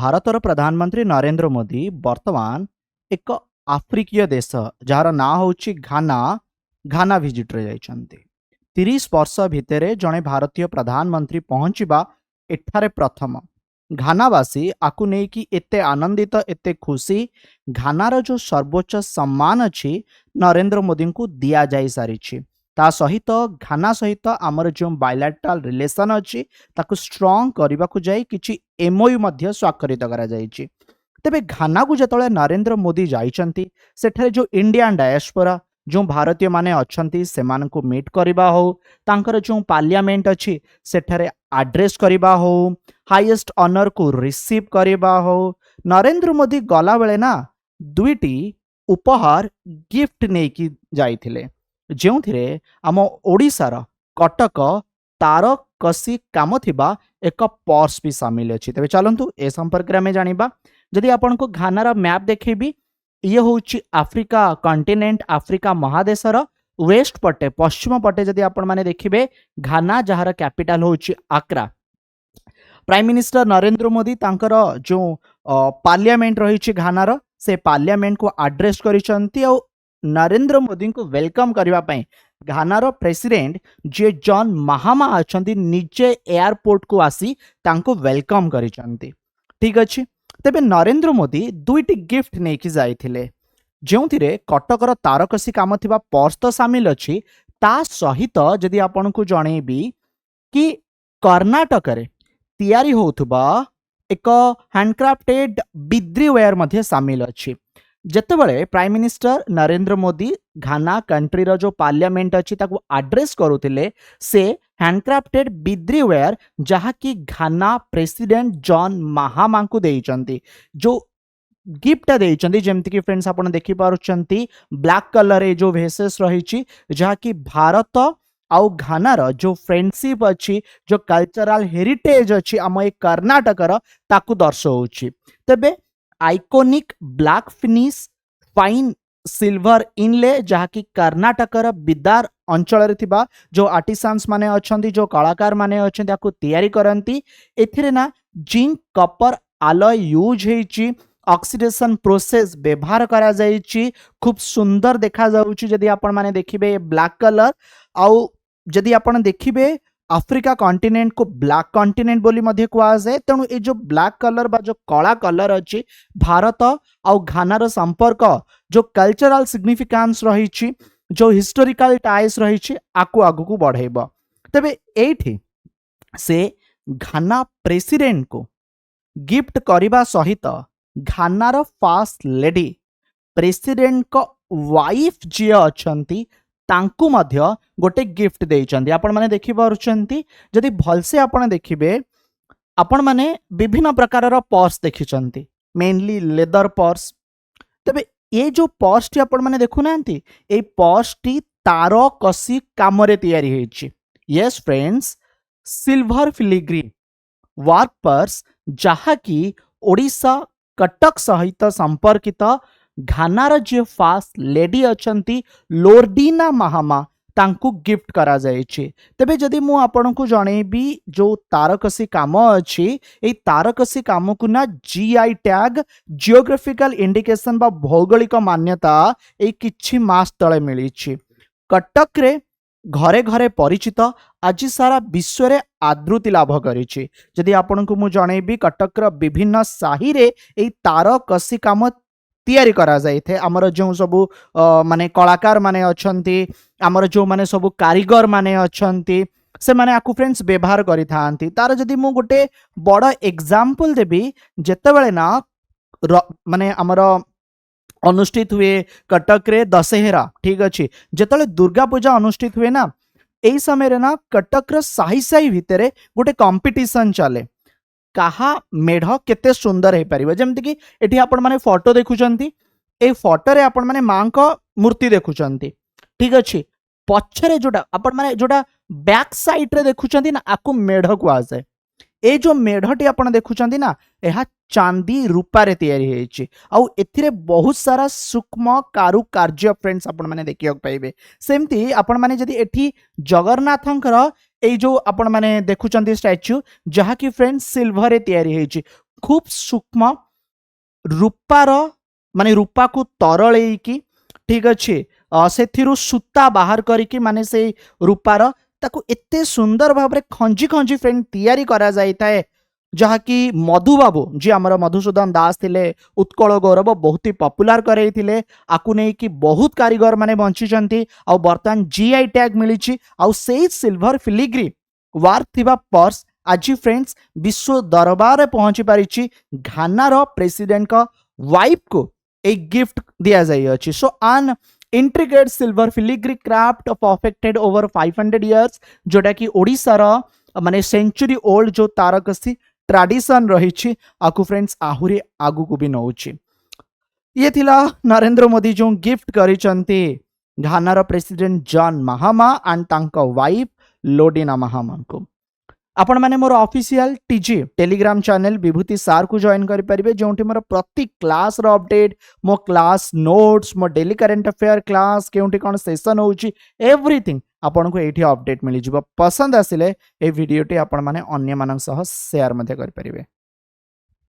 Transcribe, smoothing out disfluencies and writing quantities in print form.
ଭାରତର ପ୍ରଧାନମନ୍ତ୍ରୀ ନରେନ୍ଦ୍ର ମୋଦି ବର୍ତ୍ତମାନ ଏକ ଆଫ୍ରିକୀୟ ଦେଶ ଯାହାର ନାଁ ହେଉଛି ଘାନା ଭିଜିଟ୍ରେ ଯାଇଛନ୍ତି। 30 ବର୍ଷ ଭିତରେ ଜଣେ ଭାରତୀୟ ପ୍ରଧାନମନ୍ତ୍ରୀ ପହଞ୍ଚିବା ଏଠାରେ ପ୍ରଥମ। ଘାନାବାସୀ ଆକୁ ନେଇକି ଏତେ ଆନନ୍ଦିତ, ଏତେ ଖୁସି। ଘାନାର ଯେଉଁ ସର୍ବୋଚ୍ଚ ସମ୍ମାନ ଅଛି ନରେନ୍ଦ୍ର ମୋଦିଙ୍କୁ ଦିଆଯାଇ ସାରିଛି। ତା ସହିତ ଘାନା ସହିତ ଆମର ଯେଉଁ ବାଇଲାଟରାଲ ରିଲେସନ୍ ଅଛି ତାକୁ ଷ୍ଟ୍ରଙ୍ଗ କରିବାକୁ ଯାଇ କିଛି MOU ମଧ୍ୟ ସ୍ୱାକ୍ଷରିତ କରାଯାଇଛି। ତେବେ ଘାନାକୁ ଯେତେବେଳେ ନରେନ୍ଦ୍ର ମୋଦି ଯାଇଛନ୍ତି ସେଠାରେ ଯେଉଁ ଇଣ୍ଡିଆନ୍ ଡାୟାସ୍ପୋରା ଯେଉଁ ଭାରତୀୟମାନେ ଅଛନ୍ତି ସେମାନଙ୍କୁ ମିଟ୍ କରିବା ହେଉ, ତାଙ୍କର ଯେଉଁ ପାର୍ଲିଆମେଣ୍ଟ ଅଛି ସେଠାରେ ଆଡ୍ରେସ୍ କରିବା ହେଉ, ହାଇଏଷ୍ଟ ଅନରକୁ ରିସିଭ୍ କରିବା ହେଉ, ନରେନ୍ଦ୍ର ମୋଦି ଗଲାବେଳେ ନା ଦୁଇଟି ଉପହାର ଗିଫ୍ଟ ନେଇକି ଯାଇଥିଲେ, ଯେଉଁଥିରେ ଆମ ଓଡ଼ିଶାର କଟକ ତାରକସି କାମ ଥିବା ଏକ ପର୍ସ ବି ସାମିଲ ଅଛି। ତେବେ ଚାଲନ୍ତୁ ଏ ସମ୍ପର୍କରେ ଆମେ ଜାଣିବା। ଯଦି ଆପଣଙ୍କୁ ଘାନାର ମ୍ୟାପ୍ ଦେଖେଇବି, ଇଏ ହେଉଛି ଆଫ୍ରିକା କଣ୍ଟିନେଣ୍ଟ, ଆଫ୍ରିକା ମହାଦେଶର ୱେଷ୍ଟ ପଟେ, ପଶ୍ଚିମ ପଟେ ଯଦି ଆପଣମାନେ ଦେଖିବେ ଘାନା, ଯାହାର କ୍ୟାପିଟାଲ ହେଉଛି Accra. Prime minister Narendra Modi ତାଙ୍କର ଯେଉଁ ପାର୍ଲିଆମେଣ୍ଟ ରହିଛି ଘାନାର, ସେ ପାର୍ଲିଆମେଣ୍ଟକୁ ଆଡ୍ରେସ୍ କରିଛନ୍ତି ଆଉ ନରେନ୍ଦ୍ର ମୋଦିଙ୍କୁ ୱେଲକମ୍ କରିବା ପାଇଁ ଘାନାର ପ୍ରେସିଡେଣ୍ଟ ଯିଏ ଜନ୍ ମାହାମା ଅଛନ୍ତି ନିଜେ ଏୟାରପୋର୍ଟକୁ ଆସି ତାଙ୍କୁ ୱେଲକମ୍ କରିଛନ୍ତି। ଠିକ୍ ଅଛି। ତେବେ ନରେନ୍ଦ୍ର ମୋଦି ଦୁଇଟି ଗିଫ୍ଟ ନେଇକି ଯାଇଥିଲେ, ଯେଉଁଥିରେ କଟକର ତାରକସି କାମ ଥିବା ପର୍ସ ତ ସାମିଲ ଅଛି, ତା ସହିତ ଯଦି ଆପଣଙ୍କୁ ଜଣେଇବି କି କର୍ଣ୍ଣାଟକରେ ତିଆରି ହେଉଥିବା ଏକ ହ୍ୟାଣ୍ଡକ୍ରାଫ୍ଟେଡ୍ ବିଦ୍ରି ୱେୟାର ମଧ୍ୟ ସାମିଲ ଅଛି। ଯେତେବେଳେ prime minister Narendra Modi Ghana କଣ୍ଟ୍ରିର ଯେଉଁ ପାର୍ଲିଆମେଣ୍ଟ ଅଛି ତାକୁ ଆଡ୍ରେସ୍ କରୁଥିଲେ, ସେ ହ୍ୟାଣ୍ଡକ୍ରାଫ୍ଟେଡ୍ ବିଦ୍ରି ୱେୟାର ଯାହାକି ଘାନା ପ୍ରେସିଡେଣ୍ଟ ଜନ୍ ମାହାମାଙ୍କୁ ଦେଇଛନ୍ତି, ଯେଉଁ ଗିଫ୍ଟଟା ଦେଇଛନ୍ତି, ଯେମିତିକି ଫ୍ରେଣ୍ଡସ୍ ଆପଣ ଦେଖିପାରୁଛନ୍ତି ବ୍ଲାକ୍ କଲର ଏ ଯେଉଁ ଭେସେସ୍ ରହିଛି, ଯାହାକି ଭାରତ ଆଉ ଘାନାର ଯେଉଁ ଫ୍ରେଣ୍ଡସିପ୍ ଅଛି, ଯେଉଁ କଲଚରାଲ ହେରିଟେଜ୍ ଅଛି ଆମ ଏ କର୍ଣ୍ଣାଟକର, ତାକୁ ଦର୍ଶାଉଛି। ତେବେ iconic black finish fine silver inlay, ଯାହାକି କର୍ଣ୍ଣାଟକର ବିଦାର ଅଞ୍ଚଳରେ ଥିବା ଯେଉଁ ଆର୍ଟିସାନ୍ସ ମାନେ ଅଛନ୍ତି, ଯେଉଁ କଳାକାର ମାନେ ଅଛନ୍ତି, ତାକୁ ତିଆରି କରନ୍ତି। ଏଥିରେ ନା ଜିଙ୍କ କପର ଆଲୟ ୟୁଜ୍ ହେଇଛି, ଅକ୍ସିଡେସନ୍ ପ୍ରୋସେସ୍ ବ୍ୟବହାର କରାଯାଇଛି, খুব ସୁନ୍ଦର ଦେଖାଯାଉଛି। ଯଦି ଆପଣମାନେ ଦେଖିବେ ବ୍ଲାକ୍ କଲର, ଆଉ ଯଦି ଆପଣ ଦେଖିବେ ଆଫ୍ରିକା କଣ୍ଟିନେଣ୍ଟକୁ ବ୍ଲାକ୍ କଣ୍ଟିନେଣ୍ଟ ବୋଲି ମଧ୍ୟ କୁହାଯାଏ। ତେଣୁ ଏ ଯେଉଁ ବ୍ଲାକ୍ କଲର ବା ଯେଉଁ କଳା କଲର ଅଛି, ଭାରତ ଆଉ ଘାନାର ସମ୍ପର୍କ, ଯେଉଁ କଲଚରାଲ ସିଗ୍ନିଫିକାନ୍ସ ରହିଛି, ଯେଉଁ ହିଷ୍ଟୋରିକାଲ ଟାଇସ୍ ରହିଛି, ଆକୁ ଆଗକୁ ବଢ଼େଇବ। ତେବେ ଏଇଠି ସେ ଘାନା ପ୍ରେସିଡେଣ୍ଟକୁ ଗିଫ୍ଟ କରିବା ସହିତ ଘାନାର ଫାର୍ଷ୍ଟ ଲେଡି ପ୍ରେସିଡେଣ୍ଟଙ୍କ ୱାଇଫ୍ ଯିଏ ଅଛନ୍ତି ତାଙ୍କୁ ମଧ୍ୟ ଗୋଟେ ଗିଫ୍ଟ ଦେଇଛନ୍ତି। ଆପଣମାନେ ଦେଖିପାରୁଛନ୍ତି, ଯଦି ଭଲସେ ଆପଣ ଦେଖିବେ, ଆପଣମାନେ ବିଭିନ୍ନ ପ୍ରକାରର ପର୍ସ ଦେଖିଛନ୍ତି, ମେନଲି ଲେଦର ପର୍ସ। ତେବେ ଏ ଯେଉଁ ପର୍ସଟି ଆପଣମାନେ ଦେଖୁନାହାନ୍ତି, ଏଇ ପର୍ସଟି ତାରକସି କାମରେ ତିଆରି ହେଇଛି। Yes friends, silver filigree work purse, ଯାହାକି ଓଡ଼ିଶା କଟକ ସହିତ ସମ୍ପର୍କିତ ଘାନାର ଯିଏ ଫାର୍ଷ୍ଟ ଲେଡି ଅଛନ୍ତି ଲୋର୍ଡିନା ମାହାମା, ତାଙ୍କୁ ଗିଫ୍ଟ କରାଯାଇଛି। ତେବେ ଯଦି ମୁଁ ଆପଣଙ୍କୁ ଜଣେଇବି ଯେଉଁ ତାରକସି କାମ ଅଛି, ଏଇ ତାରକସି କାମକୁ ନା GI ଟ୍ୟାଗ, ଜିଓଗ୍ରାଫିକାଲ ଇଣ୍ଡିକେସନ ବା ଭୌଗୋଳିକ ମାନ୍ୟତା ଏଇ କିଛି ମାସ ତଳେ ମିଳିଛି। କଟକରେ ଘରେ ଘରେ ପରିଚିତ, ଆଜି ସାରା ବିଶ୍ୱରେ ଆଦୃତି ଲାଭ କରିଛି। ଯଦି ଆପଣଙ୍କୁ ମୁଁ ଜଣେଇବି କଟକର ବିଭିନ୍ନ ସାହିରେ ଏଇ ତାରକସି କାମ ତିଆରି କରାଯାଇଥାଏ। ଆମର ଯେଉଁ ସବୁ ମାନେ କଳାକାର ମାନେ ଅଛନ୍ତି, ଆମର ଯେଉଁମାନେ ସବୁ କାରିଗର ମାନେ ଅଛନ୍ତି, ସେମାନେ ଆକୁ ଫ୍ରେଣ୍ଡସ୍ ବ୍ୟବହାର କରିଥାନ୍ତି। ତାର ଯଦି ମୁଁ ଗୋଟେ ବଡ଼ ଏକ୍ଜାମ୍ପଲ୍ ଦେବି, ଯେତେବେଳେ ନା ମାନେ ଆମର ଅନୁଷ୍ଠିତ ହୁଏ କଟକରେ ଦଶହରା, ଠିକ୍ ଅଛି, ଯେତେବେଳେ ଦୁର୍ଗା ପୂଜା ଅନୁଷ୍ଠିତ ହୁଏ ନା, এই ସମୟରେ ନା କଟକର ସାହି ସାହି ଭିତରେ ଗୋଟେ କମ୍ପିଟିସନ୍ ଚାଲେ, କାହା ମେଢ଼ କେତେ ସୁନ୍ଦର ହେଇପାରିବ। ଯେମିତିକି ଏଠି ଆପଣମାନେ ଫଟୋ ଦେଖୁଛନ୍ତି, এই ଫଟୋରେ ଆପଣମାନେ ମାଙ୍କ ମୂର୍ତ୍ତି ଦେଖୁଛନ୍ତି, ଠିକ୍ ଅଛି। ପଛରେ ଯୋଉଟା ଆପଣମାନେ ଯୋଉଟା ବ୍ୟାକ୍ ସାଇଡ୍ରେ ଦେଖୁଛନ୍ତି ନା, ଆକୁ ମେଢ଼ କୁହାଯାଏ। এই ଯେଉଁ ମେଢ଼ଟି ଆପଣ ଦେଖୁଛନ୍ତି ନା, ଏହା ଚାନ୍ଦି ରୂପାରେ ତିଆରି ହେଇଛି, ଆଉ ଏଥିରେ ବହୁତ ସାରା ସୂକ୍ଷ୍ମ କାରୁକାର୍ଯ୍ୟ ଫ୍ରେଣ୍ଡସ୍ ଆପଣମାନେ ଦେଖିବାକୁ ପାଇବେ। ସେମିତି ଆପଣମାନେ ଯଦି ଏଠି ଜଗନ୍ନାଥଙ୍କର এই ଯେଉଁ ଆପଣମାନେ ଦେଖୁଛନ୍ତି ଷ୍ଟାଚ୍ୟୁ, ଯାହାକି ଫ୍ରେଣ୍ଡସ୍ ସିଲଭରରେ ତିଆରି ହେଇଛି, खूब सूक्ष्म रूपार माने रूपा को तरळेकी ठीक अच्छे से सूता बाहर करिकी माने से रूपार ताकू एते सुंदर भाव में खंजी खंजी फ्रेंड तैयारी करा जाई थाए जहाँकि मधुबाबू जी आमर मधुसूदन दास थिले उत्कल गौरव बहुत ही पपुलार करे आकु नहीं कि बहुत कारीगर माने बंची आ बर्तमान जीआई टैग मिली आउ से सिल्वर फिलिग्री वार्क थिबा पर्स आज फ्रेंड्स विश्व दरबार में पहुंची पारिछि घानार प्रेसिडेंट का वाइफ को एक गिफ्ट दिया जाई अछि सो आन intricate silver filigree craft perfected over 500 years जोटा कि ओडिशार माने सेंचुरी ओल्ड जो तारकसी ट्रेडिशन रही आकु फ्रेंड्स आहुरी आगु को भी नौची ये थिला नरेंद्र मोदी जो गिफ्ट करिसंती घानार प्रेसिडेंट जॉन महामा एंड तांका वाइफ लोडिना महामा को आपण माने मोर ऑफिशियल टीजी टेलीग्राम चैनल विभूति सार को जॉइन करि परिबे जोंठी मोर प्रति क्लास रो अपडेट मो क्लास नोट्स मो डेली करंट अफेयर क्लास केउंठी कोन सेशन होउची एवरीथिंग आपण को एठी अपडेट मिली जिवो पसंद आसिले ए वीडियोटी आपण माने अन्य मानन सह शेयर मध्ये करि परिबे।